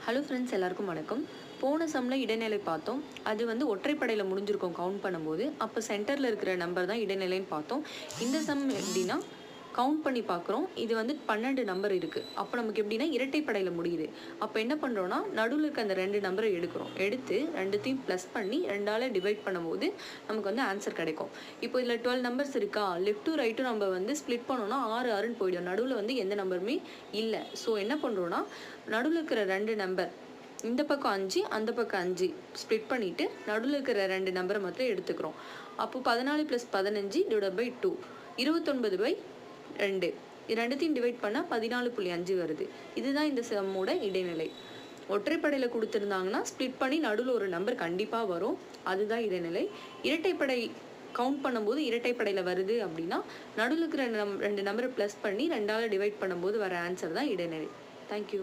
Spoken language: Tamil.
ஹலோ ஃப்ரெண்ட்ஸ், எல்லாருக்கும் வணக்கம். போன சம்மில் இடைநிலை பார்த்தோம். அது வந்து ஒற்றைப்படையில் முடிஞ்சிருக்கோம் கவுண்ட் பண்ணும்போது. அப்போ சென்டரில் இருக்கிற நம்பர் தான் இடைநிலைன்னு பார்த்தோம். இந்த சம் எப்படின்னா கவுண்ட் பண்ணி பார்க்குறோம். இது வந்து 12 நம்பர் இருக்குது. அப்போ நமக்கு எப்படின்னா இரட்டைப்படையில் முடியுது. அப்போ என்ன பண்ணுறோன்னா நடுவில் இருக்க அந்த 2 நம்பரை எடுத்து ரெண்டுத்தையும் ப்ளஸ் பண்ணி 2ஆல் டிவைட் பண்ணும்போது நமக்கு வந்து ஆன்சர் கிடைக்கும். இப்போ இதில் 12 நம்பர்ஸ் இருக்கா, லெஃப்ட் டு ரைட்டும் நம்ம வந்து ஸ்ப்ளிட் பண்ணோன்னா 6 போயிடும். நடுவில் வந்து எந்த நம்பருமே இல்லை. ஸோ என்ன பண்ணுறோன்னா நடுவில் இருக்கிற 2 நம்பர், இந்த பக்கம் 5 அந்த பக்கம் 5 ஸ்ப்ளிட் பண்ணிவிட்டு நடுவில் இருக்கிற 2 நம்பரை மட்டும் எடுத்துக்கிறோம். அப்போ 14 + 15 / 2 29/2. இது ரெண்டுத்தையும் டிவைட் பண்ணால் 14.5 வருது. இதுதான் இந்த சம்மோட இடைநிலை. ஒற்றைப்படையில் கொடுத்துருந்தாங்கன்னா ஸ்ப்ளிட் பண்ணி நடுவில் ஒரு நம்பர் கண்டிப்பாக வரும், அதுதான் இடைநிலை. இரட்டைப்படை கவுண்ட் பண்ணும்போது இரட்டைப்படையில் வருது அப்படின்னா நடுவில் இருக்கிற 2 நம்பரை ப்ளஸ் பண்ணி 2ஆல் டிவைட் பண்ணும்போது வர ஆன்சர் தான் இடைநிலை. தேங்க்யூ.